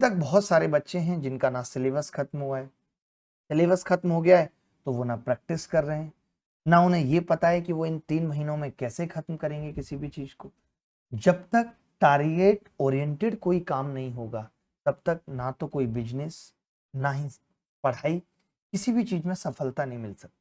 तक बहुत सारे बच्चे हैं जिनका ना सिलेबस खत्म हुआ है, सिलेबस खत्म हो गया है तो वो ना प्रैक्टिस कर रहे हैं, ना उन्हें ये पता है कि वो इन 3 महीनों में कैसे खत्म करेंगे किसी भी चीज को। जब तक टारगेट ओरिएंटेड कोई काम नहीं होगा तब तक ना तो कोई बिजनेस, ना ही पढ़ाई, किसी भी चीज में सफलता नहीं मिल सकती।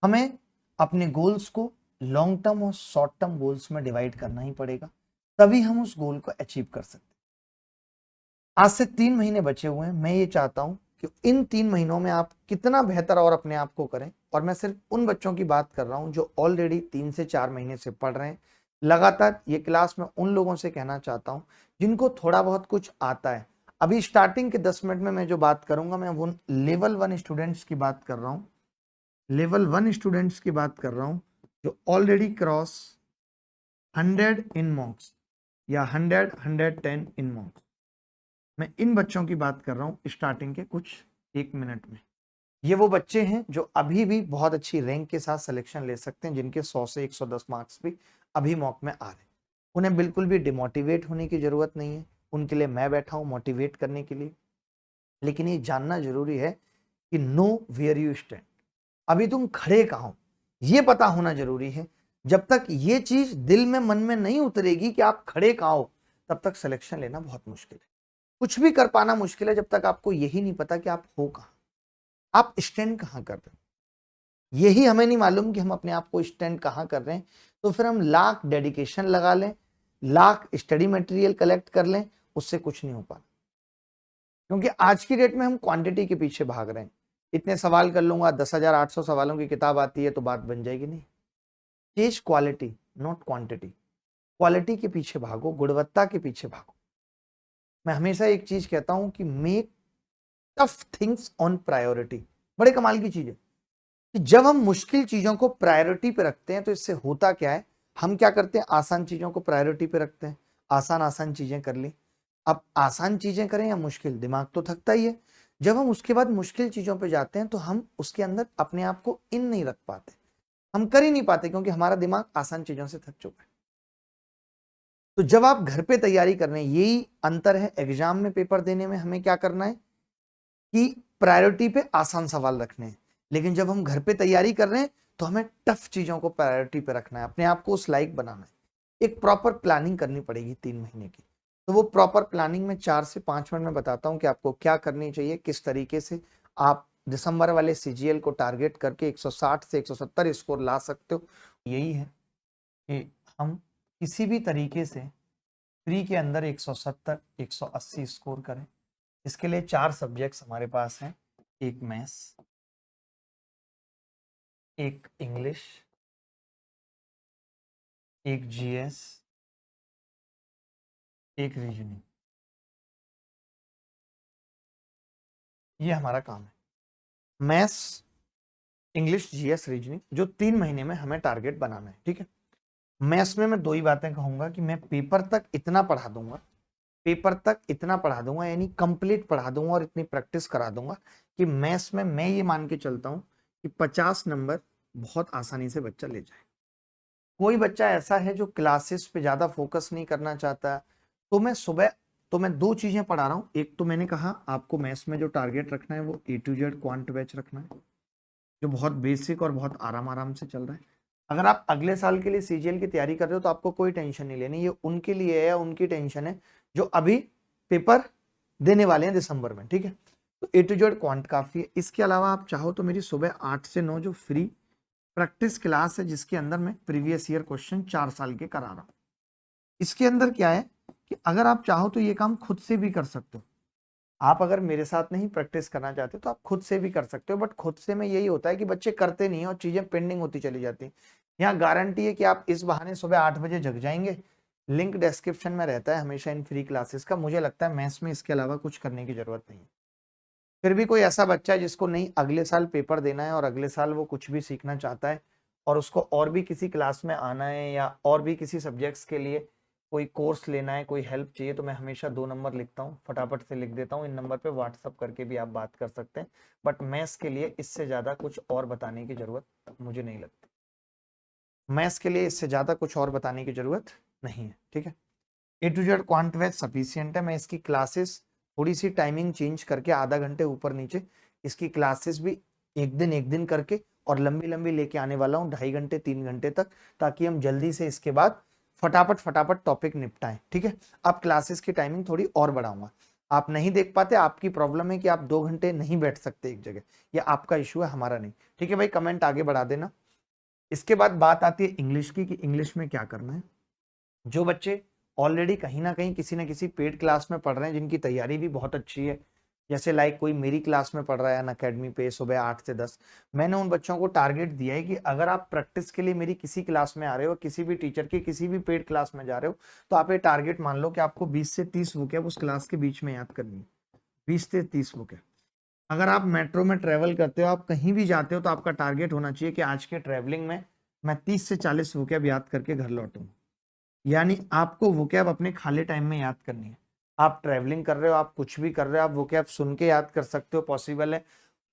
हमें अपने गोल्स को लॉन्ग टर्म और शॉर्ट टर्म गोल्स में डिवाइड करना ही पड़ेगा, तभी हम उस गोल को अचीव कर सकते हैं। आज से 3 महीने बचे हुए हैं। मैं ये चाहता हूं कि इन 3 महीनों में आप कितना बेहतर और अपने आप को करें। और मैं सिर्फ उन बच्चों की बात कर रहा हूं जो ऑलरेडी 3 से 4 महीने से पढ़ रहे हैं लगातार। ये क्लास में उन लोगों से कहना चाहता हूं जिनको थोड़ा बहुत कुछ आता है। अभी स्टार्टिंग के 10 मिनट में मैं जो बात करूंगा, मैं वो लेवल 1 स्टूडेंट्स की बात कर रहा हूं, लेवल 1 स्टूडेंट्स की बात कर रहा हूं जो ऑलरेडी क्रॉस 100 इन मॉक्स या 110 इन मॉक्स। मैं इन बच्चों की बात कर रहा हूं स्टार्टिंग के कुछ 1 मिनट में। ये वो बच्चे हैं जो अभी भी बहुत अच्छी रैंक के साथ सिलेक्शन ले सकते हैं, जिनके 100 से 110 मार्क्स भी अभी मॉक में आ रहे हैं। उन्हें बिल्कुल भी डिमोटिवेट होने की जरूरत नहीं है, उनके लिए मैं बैठा हूं मोटिवेट करने के लिए। लेकिन ये जानना जरूरी है कि नो वेयर यू स्टैंड, अभी तुम खड़े कहां हो, ये पता होना जरूरी है। जब तक ये चीज दिल में मन में नहीं उतरेगी कि आप खड़े कहां हो, तब तक सिलेक्शन लेना बहुत मुश्किल है। कुछ भी कर पाना मुश्किल है जब तक आपको यही नहीं पता कि आप हो कहां, आप स्टैंड कहां कर रहे हैं। यही हमें नहीं मालूम कि हम अपने आप को स्टैंड कहां कर रहे हैं, तो फिर हम लाख डेडिकेशन लगा लें, लाख स्टडी मटेरियल कलेक्ट कर लें, उससे कुछ नहीं हो पाना। क्योंकि आज की डेट में हम क्वांटिटी के पीछे भाग रहे हैं। इतने सवाल कर लूंगा, 10,800 सवालों की किताब आती है तो बात बन जाएगी, नहीं। Chase quality not quantity. Quality के पीछे भागो, गुणवत्ता के पीछे भागो। मैं हमेशा एक चीज कहता हूं कि make tough things on priority. बड़े कमाल की चीज है कि जब हम मुश्किल चीजों को प्रायोरिटी पे रखते हैं तो इससे होता क्या है, हम क्या करते हैं, आसान चीजों को प्रायोरिटी पे रखते हैं, आसान आसान चीजें कर ली। अब आसान चीजें करें या मुश्किल, दिमाग तो थकता ही है। जब हम उसके बाद मुश्किल चीजों पे जाते हैं तो हम उसके अंदर अपने आप को इन नहीं रख पाते, हम कर ही नहीं पाते, क्योंकि हमारा दिमाग आसान चीजों से थक चुका है। तो जब आप घर पे तैयारी कर रहे हैं, यही अंतर है एग्जाम में, पेपर देने में हमें क्या करना है कि प्रायोरिटी पे आसान सवाल रखने हैं। लेकिन जब हम घर पे तैयारी कर रहे हैं तो हमें टफ चीजों को प्रायोरिटी पे रखना है, अपने आप को उस लाइक बनाना है। एक प्रॉपर प्लानिंग करनी पड़ेगी 3 महीने की। तो वो प्रॉपर प्लानिंग में 4 से 5 मिनट में बताता हूं कि आपको क्या करनी चाहिए, किस तरीके से आप दिसंबर वाले सीजीएल को टारगेट करके 160 से 170 स्कोर ला सकते हो। यही है कि हम किसी भी तरीके से प्री के अंदर 170 180 स्कोर करें। इसके लिए 4 सब्जेक्ट्स हमारे पास हैं, एक मैथ्स, एक इंग्लिश, एक जीएस, एक रीजनिंग। ये हमारा काम है, मैथ्स, इंग्लिश, जीएस, रीजनिंग, जो 3 महीने में हमें टारगेट बनाना है। ठीक है। मैथ्स में मैं 2 ही बातें कहूंगा कि मैं पेपर तक इतना पढ़ा दूंगा, पेपर तक इतना पढ़ा दूंगा, यानी कंप्लीट पढ़ा दूंगा और इतनी प्रैक्टिस करा दूंगा कि मैथ्स में मैं ये मान के चलता हूं कि 50 नंबर बहुत आसानी से बच्चा ले जाए। कोई बच्चा ऐसा है जो क्लासेस पे ज्यादा फोकस नहीं करना चाहता, तो मैं सुबह, तो मैं 2 चीजें पढ़ा रहा हूँ। एक तो मैंने कहा आपको मैथ्स में जो टारगेट रखना है वो A to Z quant batch रखना है, जो बहुत बेसिक और बहुत आराम आराम से चल रहा है। अगर आप अगले साल के लिए सीजीएल की तैयारी कर रहे हो तो आपको कोई टेंशन नहीं लेनी, ये उनके लिए है या उनकी टेंशन है जो अभी पेपर देने वाले हैं दिसंबर में। ठीक है। तो A to Z क्वांट काफी है। इसके अलावा आप चाहो तो मेरी सुबह 8 से 9 जो फ्री प्रैक्टिस क्लास है, जिसके अंदर मैं प्रीवियस ईयर क्वेश्चन 4 साल के करा रहा हूं। इसके अंदर क्या है कि अगर आप चाहो तो ये काम खुद से भी कर सकते हो। आप अगर मेरे साथ नहीं प्रैक्टिस करना चाहते तो आप खुद से भी कर सकते हो, बट खुद से में यही होता है कि बच्चे करते नहीं है और चीजें पेंडिंग होती चली जाती हैं। यहाँ गारंटी है कि आप इस बहाने सुबह 8 बजे जग जाएंगे। लिंक डिस्क्रिप्शन में रहता है हमेशा इन फ्री क्लासेस का। मुझे लगता है मैथ्स में इसके अलावा कुछ करने की जरूरत नहीं है। फिर भी कोई ऐसा बच्चा है जिसको नहीं अगले साल पेपर देना है और अगले साल वो कुछ भी सीखना चाहता है और उसको और भी किसी क्लास में आना है या और भी किसी सब्जेक्ट्स के लिए कोई कोर्स लेना है, कोई हेल्प चाहिए, तो मैं हमेशा 2 नंबर लिखता हूँ, फटाफट से लिख देता हूँ। इन नंबर पे व्हाट्सअप करके भी आप बात कर सकते हैं। बट मैथ्स के लिए इससे ज़्यादा कुछ और बताने की ज़रूरत मुझे नहीं लगती। मैथ्स के लिए इससे ज़्यादा कुछ और बताने की ज़रूरत नहीं है। ठीक है। A to Z quant batch sufficient है। मैं इसकी क्लासेस थोड़ी सी टाइमिंग चेंज करके आधा घंटे ऊपर नीचे इसकी क्लासेस भी एक दिन करके और लंबी लंबी लेके आने वाला हूँ, 2.5 घंटे 3 घंटे तक, ताकि हम जल्दी से इसके बाद फटाफट टॉपिक निपटाएं। ठीक है, अब क्लासेस की टाइमिंग थोड़ी और बढ़ाऊंगा। आप नहीं देख पाते, आपकी प्रॉब्लम है कि आप 2 घंटे नहीं बैठ सकते एक जगह, ये आपका इशू है, हमारा नहीं। ठीक है भाई, कमेंट आगे बढ़ा देना। इसके बाद बात आती है इंग्लिश की, कि इंग्लिश में क्या करना है। जो बच्चे ऑलरेडी कहीं ना कहीं किसी ना किसी पेड क्लास में पढ़ रहे हैं, जिनकी तैयारी भी बहुत अच्छी है, जैसे लाइक कोई मेरी क्लास में पढ़ रहा है अनअकैडमी पे सुबह 8 से 10, मैंने उन बच्चों को टारगेट दिया है कि अगर आप प्रैक्टिस के लिए मेरी किसी क्लास में आ रहे हो, किसी भी टीचर की किसी भी पेड क्लास में जा रहे हो, तो आप ये टारगेट मान लो कि आपको 20 से 30 वोकैब उस क्लास के बीच में याद करनी है। 20 से 30 वोकैब। अगर आप मेट्रो में ट्रेवल करते हो, आप कहीं भी जाते हो, तो आपका टारगेट होना चाहिए कि आज के ट्रेवलिंग में मैं 30 से 40 वोकैब याद करके घर लौटूं। यानी आपको वोकैब अपने खाली टाइम में याद करनी है। आप ट्रैवलिंग कर रहे हो, आप कुछ भी कर रहे हो, आप वोकैब सुन के याद कर सकते हो, पॉसिबल है।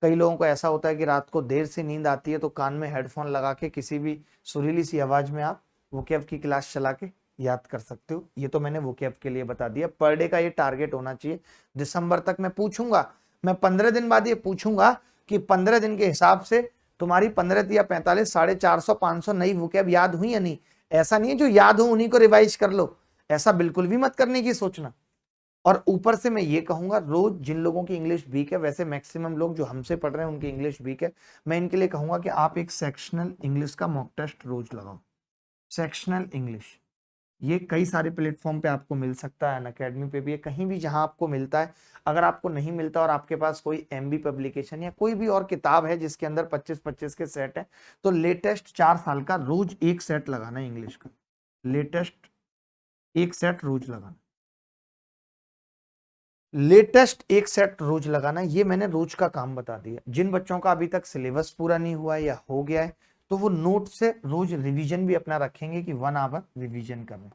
कई लोगों को ऐसा होता है कि रात को देर से नींद आती है, तो कान में हेडफोन लगा के किसी भी सुरीली सी आवाज में आप वोकैब की क्लास चला के याद कर सकते हो। ये तो मैंने वोकैब के लिए बता दिया। पर डे का ये टारगेट होना चाहिए। दिसंबर तक मैं पूछूंगा, मैं 15 दिन बाद ये पूछूंगा कि 15 दिन के हिसाब से तुम्हारी 15 या 45 450 500 नई वोकैब याद हुई या नहीं। ऐसा नहीं है जो याद हो उन्हीं को रिवाइज कर लो, ऐसा बिल्कुल भी मत करने की सोचना। और ऊपर से मैं ये कहूंगा, रोज जिन लोगों की इंग्लिश वीक है, वैसे मैक्सिमम लोग जो हमसे पढ़ रहे हैं उनकी इंग्लिश वीक है, मैं इनके लिए कहूंगा कि आप एक सेक्शनल इंग्लिश का मॉक टेस्ट रोज लगाओ। सेक्शनल इंग्लिश ये कई सारे प्लेटफॉर्म पे आपको मिल सकता है, अनअकैडमी पे भी है, कहीं भी जहां आपको मिलता है। अगर आपको नहीं मिलता और आपके पास कोई एमबी पब्लिकेशन या कोई भी और किताब है जिसके अंदर 25-25 के सेट है, तो लेटेस्ट 4 साल का रोज एक सेट लगाना है इंग्लिश का। लेटेस्ट एक सेट रोज लगाना, लेटेस्ट एक सेट रोज लगाना, ये मैंने रोज का काम बता दिया। जिन बच्चों का अभी तक सिलेबस पूरा नहीं हुआ है या हो गया है, तो वो नोट से रोज रिवीजन भी अपना रखेंगे कि 1 आवर रिवीजन कर रहे हैं,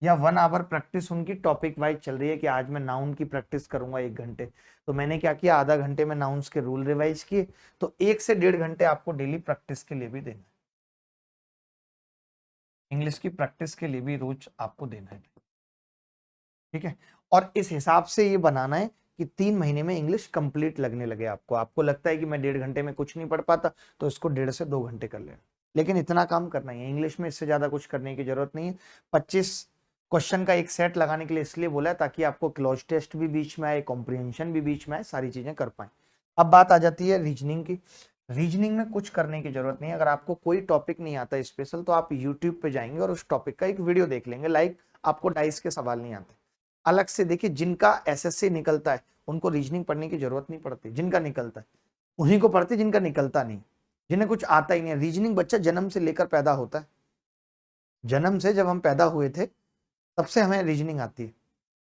या 1 आवर प्रैक्टिस उनकी टॉपिक वाइज चल रही है कि आज मैं नाउन की प्रैक्टिस करूंगा 1 घंटे। तो मैंने क्या किया, आधा घंटे में नाउन्स के रूल रिवाइज किए, तो 1 से 1.5 घंटे आपको डेली प्रैक्टिस के लिए भी देना है। इंग्लिश की प्रैक्टिस के लिए भी रोज आपको देना है। ठीक है, और इस हिसाब से ये बनाना है कि 3 महीने में इंग्लिश कंप्लीट लगने लगे आपको। आपको लगता है कि मैं 1.5 घंटे में कुछ नहीं पढ़ पाता, तो इसको 1.5 से 2 घंटे कर लेना, लेकिन इतना काम करना ही है इंग्लिश में, इससे ज्यादा कुछ करने की जरूरत नहीं है। 25 क्वेश्चन का एक सेट लगाने के लिए इसलिए बोला है ताकि आपको क्लोज टेस्ट भी बीच में आए, कॉम्प्रिहेंशन भी बीच में आए, सारी चीजें कर पाए। अब बात आ जाती है रीजनिंग की। रीजनिंग में कुछ करने की जरूरत नहीं है। अगर आपको कोई टॉपिक नहीं आता स्पेशल, तो आप यूट्यूब पे जाएंगे और उस टॉपिक का एक वीडियो देख लेंगे। लाइक आपको डाइस के सवाल नहीं आते, अलग से देखिए, जिनका एसएससी निकलता है उनको रीजनिंग पढ़ने की जरूरत नहीं पड़ती, जिनका निकलता है उन्हीं को पढ़ती, जिनका निकलता नहीं, जिन्हें कुछ आता ही नहीं है। रीजनिंग बच्चा जन्म से लेकर पैदा होता है, जन्म से जब हम पैदा हुए थे तब से हमें रीजनिंग आती है।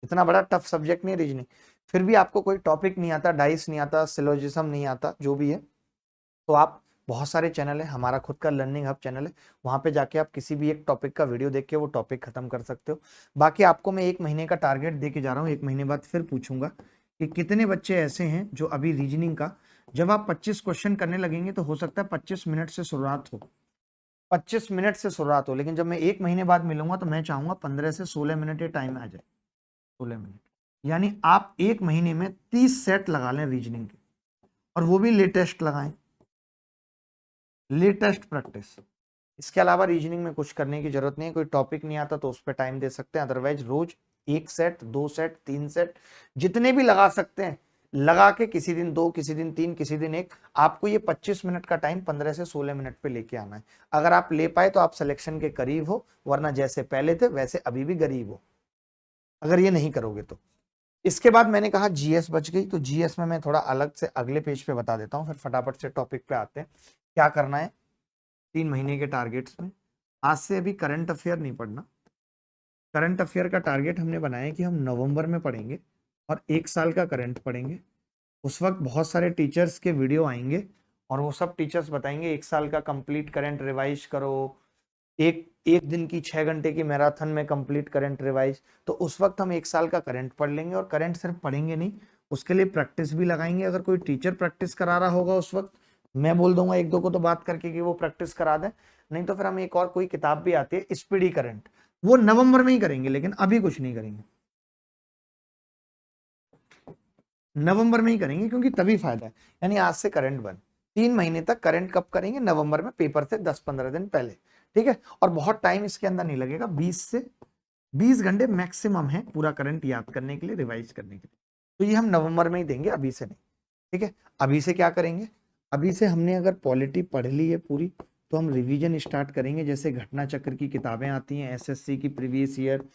इतना बड़ा टफ सब्जेक्ट नहीं है रीजनिंग। फिर भी आपको कोई टॉपिक नहीं आता, डाइस नहीं आता, सिलोजिज्म नहीं आता, जो भी है, तो आप, बहुत सारे चैनल है, हमारा खुद का लर्निंग हब चैनल है, वहां पे जाके आप किसी भी एक टॉपिक का वीडियो देख के वो टॉपिक खत्म कर सकते हो। बाकी आपको मैं 1 महीने का टारगेट दे के जा रहा हूँ। 1 महीने बाद फिर पूछूंगा कि कितने बच्चे ऐसे हैं जो अभी रीजनिंग का, जब आप 25 क्वेश्चन करने लगेंगे तो हो सकता है 25 मिनट से शुरुआत हो, 25 मिनट से शुरुआत हो, लेकिन जब मैं 1 महीने बाद मिलूंगा तो मैं चाहूंगा 15 से 16 मिनट ये टाइम आ जाए। 16 मिनट, यानी आप 1 महीने में 30 सेट लगा लें रीजनिंग के, और वो भी लेटेस्ट लगाएं, लेटेस्ट प्रैक्टिस। इसके अलावा रीजनिंग में कुछ करने की जरूरत नहीं है। कोई टॉपिक नहीं आता तो उस पर टाइम दे सकते हैं, अदरवाइज रोज 1 सेट 2 सेट 3 सेट जितने भी लगा सकते हैं लगा के, किसी दिन 2, किसी दिन 3, किसी दिन 1, आपको ये 25 मिनट का टाइम 15 से 16 मिनट पे लेके आना है। अगर आप ले पाए तो आप सिलेक्शन के करीब हो, वरना जैसे पहले थे वैसे अभी भी गरीब हो, अगर ये नहीं करोगे तो। इसके बाद मैंने कहा जीएस बच गई, तो जीएस में मैं थोड़ा अलग से अगले पेज पे बता देता हूँ, फिर फटाफट से टॉपिक पे आते हैं। क्या करना है 3 महीने के टारगेट्स में, आज से अभी करंट अफेयर नहीं पढ़ना। करंट अफेयर का टारगेट हमने बनाया कि हम नवंबर में पढ़ेंगे और 1 साल का करंट पढ़ेंगे। उस वक्त बहुत सारे टीचर्स के वीडियो आएंगे और वो सब टीचर्स बताएंगे 1 साल का कंप्लीट करंट रिवाइज करो, एक एक दिन की 6 घंटे की मैराथन में कंप्लीट करंट रिवाइज। तो उस वक्त हम 1 साल का करंट पढ़ लेंगे, और करंट सिर्फ पढ़ेंगे नहीं, उसके लिए प्रैक्टिस भी लगाएंगे। अगर कोई टीचर प्रैक्टिस करा रहा होगा उस वक्त, मैं बोल दूंगा 1-2 को तो बात करके कि वो प्रैक्टिस करा दें, नहीं तो फिर हम एक और कोई किताब भी आती है स्पीडी करंट, वो नवंबर में ही करेंगे, लेकिन अभी कुछ नहीं करेंगे। नवंबर में ही करेंगे क्योंकि तभी फायदा है। यानी आज से करंट बंद, 3 महीने तक करंट कब करेंगे, नवंबर में, पेपर से 10-15 दिन पहले, ठीक है। और बहुत टाइम इसके अंदर नहीं लगेगा, 20 घंटे मैक्सिमम है पूरा करंट याद करने के लिए, रिवाइज करने के लिए। तो ये हम नवंबर में ही देंगे, अभी से नहीं, ठीक है। अभी से क्या करेंगे, अभी से हमने अगर पॉलिटी पढ़ ली है पूरी, तो हम रिवीजन स्टार्ट करेंगे। जैसे घटना चक्र की किताबें आती हैं, एसएससी की प्रीवियस ईयर,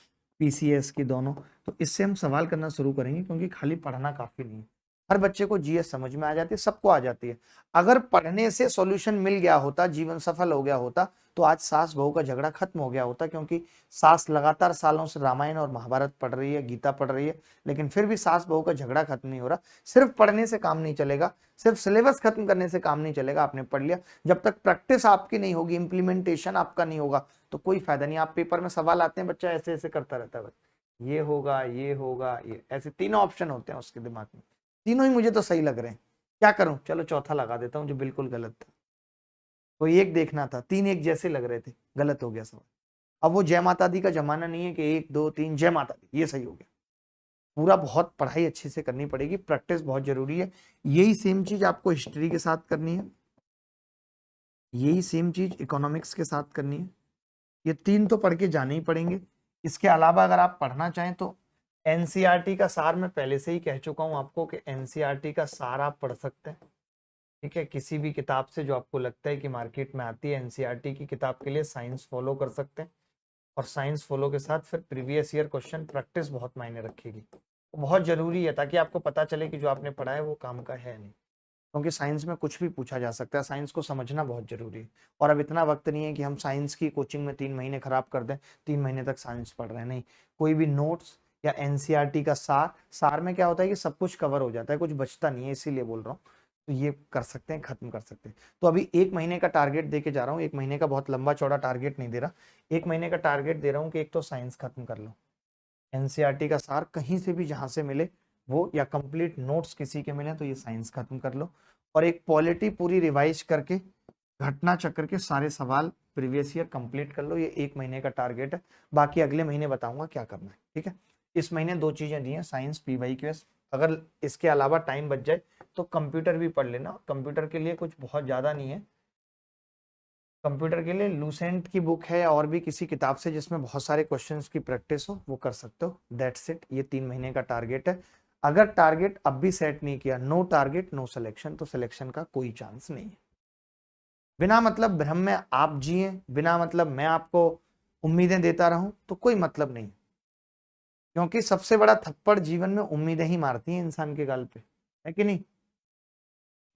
पीसीएस की दोनों, तो इससे हम सवाल करना शुरू करेंगे, क्योंकि खाली पढ़ना काफी नहीं है। हर बच्चे को जीएस समझ में आ जाती है, सबको आ जाती है। अगर पढ़ने से सॉल्यूशन मिल गया होता, जीवन सफल हो गया होता, तो आज सास बहू का झगड़ा खत्म हो गया होता। क्योंकि सास लगातार सालों से रामायण और महाभारत पढ़ रही है, गीता पढ़ रही है, लेकिन फिर भी सास बहू का झगड़ा खत्म नहीं हो रहा। सिर्फ पढ़ने से काम नहीं चलेगा, सिर्फ सिलेबस खत्म करने से काम नहीं चलेगा। आपने पढ़ लिया, जब तक प्रैक्टिस आपकी नहीं होगी, इंप्लीमेंटेशन आपका नहीं होगा, तो कोई फायदा नहीं। आप पेपर में सवाल आते हैं, बच्चा ऐसे ऐसे करता रहता है, ये होगा, ये होगा, ये, ऐसे तीनों ऑप्शन होते हैं उसके दिमाग में, तीनों ही मुझे तो सही लग रहे हैं, क्या करूं, चलो चौथा लगा देता हूं जो बिल्कुल गलत था। कोई एक देखना था, 3 एक जैसे लग रहे थे, गलत हो गया सवाल। अब वो जय माता दी का जमाना नहीं है कि 1 2 3 जय माता दी, ये सही हो गया। पूरा बहुत पढ़ाई अच्छे से करनी पड़ेगी, प्रैक्टिस बहुत जरूरी है। यही सेम चीज आपको हिस्ट्री के साथ करनी है, यही सेम चीज इकोनॉमिक्स के साथ करनी है। ये 3 तो पढ़ के जाने ही पड़ेंगे। इसके अलावा अगर आप पढ़ना चाहें तो एनसीईआरटी का सार, मैं पहले से ही कह चुका हूं आपको कि एनसीईआरटी का सार आप पढ़ सकते हैं, ठीक है। किसी भी किताब से जो आपको लगता है कि मार्केट में आती है, एनसीईआरटी की किताब के लिए साइंस फॉलो कर सकते हैं। और साइंस फॉलो के साथ फिर प्रीवियस ईयर क्वेश्चन प्रैक्टिस बहुत मायने रखेगी, बहुत जरूरी है, ताकि आपको पता चले कि जो आपने पढ़ा है वो काम का है नहीं। क्योंकि साइंस में कुछ भी पूछा जा सकता है, साइंस को समझना बहुत जरूरी है। और अब इतना वक्त नहीं है कि हम साइंस की कोचिंग में 3 महीने खराब कर दें, 3 महीने तक साइंस पढ़ रहे हैं, नहीं। कोई भी नोट्स या एनसीईआरटी का सार, सार में क्या होता है कि सब कुछ कवर हो जाता है, कुछ बचता नहीं है, इसीलिए बोल रहा हूँ। तो ये कर सकते हैं, खत्म कर सकते हैं। तो अभी 1 महीने का टारगेट दे के जा रहा हूँ, 1 महीने का बहुत लंबा चौड़ा टारगेट नहीं दे रहा, 1 महीने का टारगेट दे रहा हूँ कि एक तो साइंस खत्म कर लो, एनसीईआरटी का सार कहीं से भी जहां से मिले वो, या कंप्लीट नोट्स किसी के मिले तो ये साइंस खत्म कर लो। और एक पॉलिटी पूरी रिवाइज करके घटना चक्र के सारे सवाल प्रीवियस ईयर कंप्लीट कर लो। ये 1 महीने का टारगेट है, बाकी अगले महीने बताऊंगा क्या करना है, ठीक है। इस महीने 2 चीजें दी हैं, साइंस, पीवाईक्यूएस। अगर इसके अलावा टाइम बच जाए तो कंप्यूटर भी पढ़ लेना। कंप्यूटर के लिए कुछ बहुत ज्यादा नहीं है, कंप्यूटर के लिए लूसेंट की बुक है, और भी किसी किताब से जिसमें बहुत सारे क्वेश्चंस की प्रैक्टिस हो, वो कर सकते हो। दैट्स इट, ये 3 महीने का टारगेट है। अगर टारगेट अब भी सेट नहीं किया, नो टारगेट नो सिलेक्शन, तो सिलेक्शन का कोई चांस नहीं है। बिना मतलब भ्रम में आप जिए, बिना मतलब मैं आपको उम्मीदें देता रहूं, तो कोई मतलब नहीं। क्योंकि सबसे बड़ा थप्पड़ जीवन में उम्मीदें ही मारती हैं इंसान के गाल पे, है कि नहीं।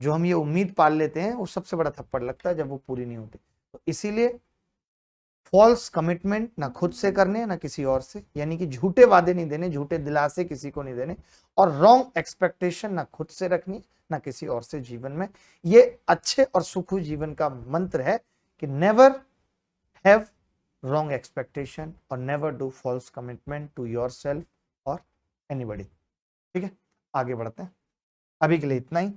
जो हम ये उम्मीद पाल लेते हैं, वो सबसे बड़ा थप्पड़ लगता है जब वो पूरी नहीं होती। तो इसीलिए फॉल्स कमिटमेंट ना खुद से करने ना किसी और से, यानी कि झूठे वादे नहीं देने, झूठे दिलासे किसी को नहीं देने, और रॉन्ग एक्सपेक्टेशन ना खुद से रखनी ना किसी और से जीवन में। ये अच्छे और सुखी जीवन का मंत्र है कि नेवर हैव रॉन्ग एक्सपेक्टेशन और never do false commitment to your self और एनीबडी, ठीक है। आगे बढ़ते हैं, अभी के लिए इतना ही।